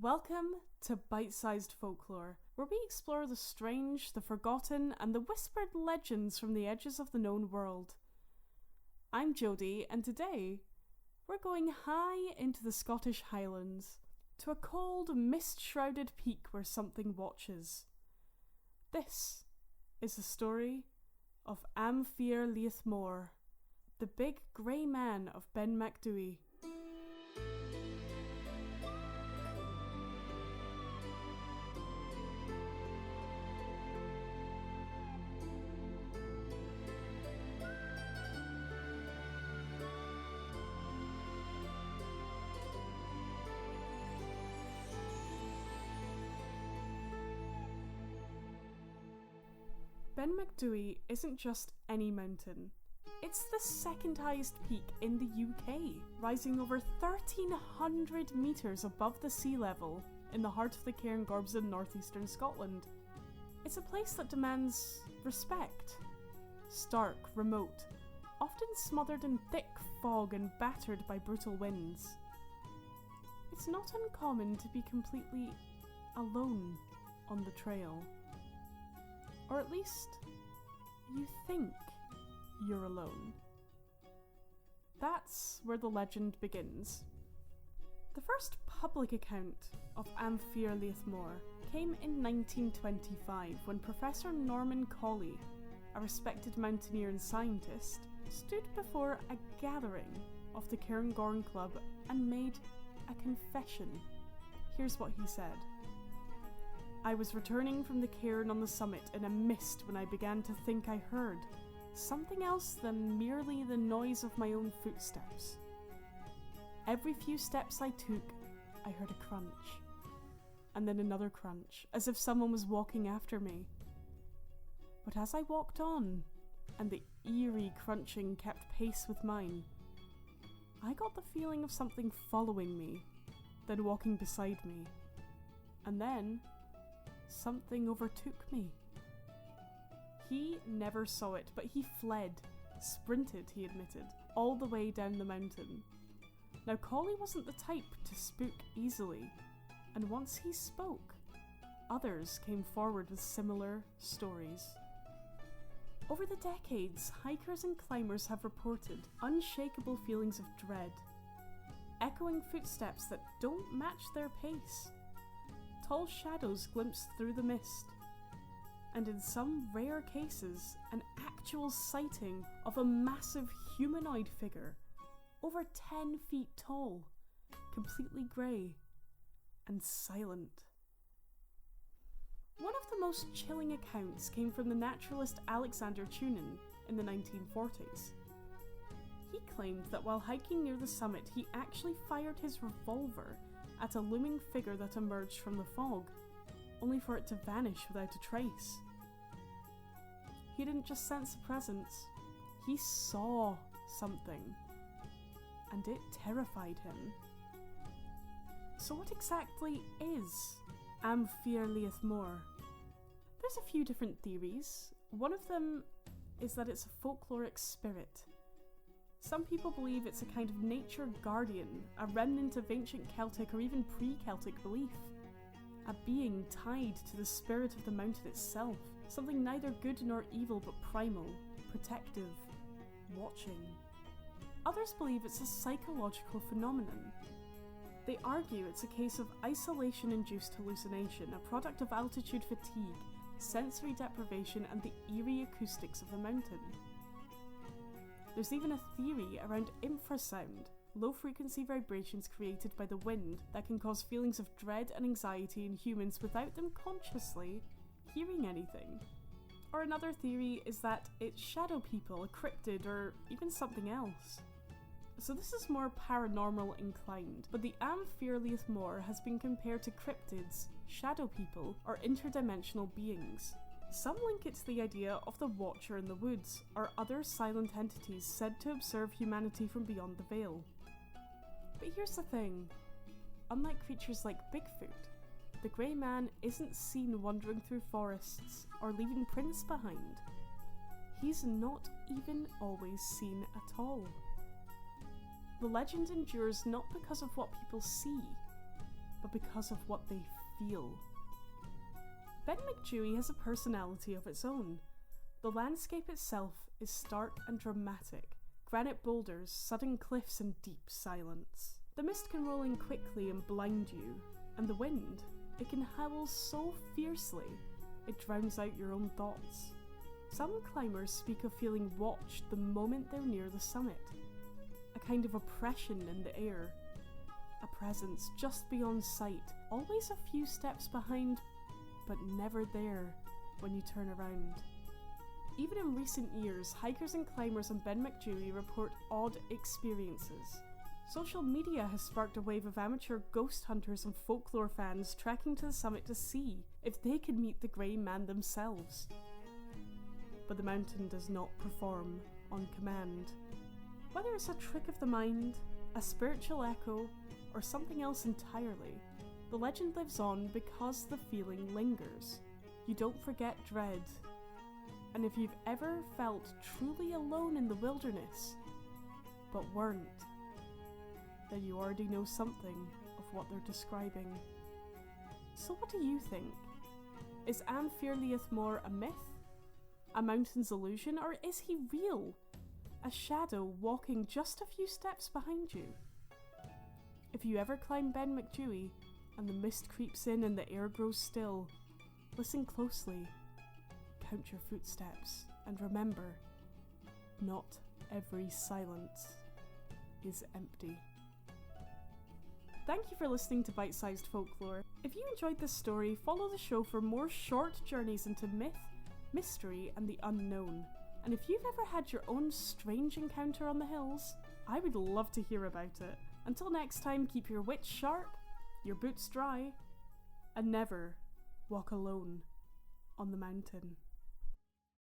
Welcome to Bite-Sized Folklore, where we explore the strange, the forgotten, and the whispered legends from the edges of the known world. I'm Jodie, and today we're going high into the Scottish Highlands, to a cold, mist-shrouded peak where something watches. This is the story of Am Fear Liath Mor, the big grey man of Ben Macdui. Ben Macdui isn't just any mountain. It's the second highest peak in the UK, rising over 1,300 metres above the sea level in the heart of the Cairngorms in northeastern Scotland. It's a place that demands respect. Stark, remote, often smothered in thick fog and battered by brutal winds. It's not uncommon to be completely alone on the trail. Or at least, you think you're alone. That's where the legend begins. The first public account of Am Fear Liath Mor came in 1925 when Professor Norman Colley, a respected mountaineer and scientist, stood before a gathering of the Cairngorm Club and made a confession. Here's what he said. I was returning from the cairn on the summit in a mist when I began to think I heard something else than merely the noise of my own footsteps. Every few steps I took, I heard a crunch, and then another crunch, as if someone was walking after me. But as I walked on, and the eerie crunching kept pace with mine, I got the feeling of something following me, then walking beside me, and then something overtook me. He never saw it, but he fled, sprinted, he admitted, all the way down the mountain. Now, Colley wasn't the type to spook easily, and once he spoke, others came forward with similar stories. Over the decades, hikers and climbers have reported unshakable feelings of dread, echoing footsteps that don't match their pace. Tall shadows glimpsed through the mist, and in some rare cases, an actual sighting of a massive humanoid figure, over 10 feet tall, completely grey and silent. One of the most chilling accounts came from the naturalist Alexander Tunin in the 1940s. He claimed that while hiking near the summit, he actually fired his revolver at a looming figure that emerged from the fog, only for it to vanish without a trace. He didn't just sense a presence, he saw something, and it terrified him. So what exactly is Am Fear Liath Mor? There's a few different theories. One of them is that it's a folkloric spirit. Some people believe it's a kind of nature guardian, a remnant of ancient Celtic or even pre-Celtic belief. A being tied to the spirit of the mountain itself, something neither good nor evil but primal, protective, watching. Others believe it's a psychological phenomenon. They argue it's a case of isolation-induced hallucination, a product of altitude fatigue, sensory deprivation, and the eerie acoustics of the mountain. There's even a theory around infrasound, low-frequency vibrations created by the wind that can cause feelings of dread and anxiety in humans without them consciously hearing anything. Or another theory is that it's shadow people, a cryptid, or even something else. So this is more paranormal inclined, but the Am Fear Liath Mor has been compared to cryptids, shadow people, or interdimensional beings. Some link it to the idea of the Watcher in the woods, or other silent entities said to observe humanity from beyond the veil. But here's the thing, unlike creatures like Bigfoot, the Grey Man isn't seen wandering through forests or leaving prints behind. He's not even always seen at all. The legend endures not because of what people see, but because of what they feel. Ben Macdui has a personality of its own. The landscape itself is stark and dramatic. Granite boulders, sudden cliffs and deep silence. The mist can roll in quickly and blind you, and the wind, it can howl so fiercely it drowns out your own thoughts. Some climbers speak of feeling watched the moment they're near the summit. A kind of oppression in the air. A presence just beyond sight, always a few steps behind, but never there when you turn around. Even in recent years, hikers and climbers on Ben Macdui report odd experiences. Social media has sparked a wave of amateur ghost hunters and folklore fans trekking to the summit to see if they could meet the Grey Man themselves. But the mountain does not perform on command. Whether it's a trick of the mind, a spiritual echo, or something else entirely, the legend lives on because the feeling lingers. You don't forget dread. And if you've ever felt truly alone in the wilderness, but weren't, then you already know something of what they're describing. So what do you think? Is Am Fear Liath Mor a myth? A mountain's illusion? Or is he real? A shadow walking just a few steps behind you? If you ever climb Ben Macdui and the mist creeps in and the air grows still, listen closely, count your footsteps, and remember, not every silence is empty. Thank you for listening to Bite-Sized Folklore. If you enjoyed this story, follow the show for more short journeys into myth, mystery, and the unknown. And if you've ever had your own strange encounter on the hills, I would love to hear about it. Until next time, keep your wits sharp, your boots dry, and never walk alone on the mountain.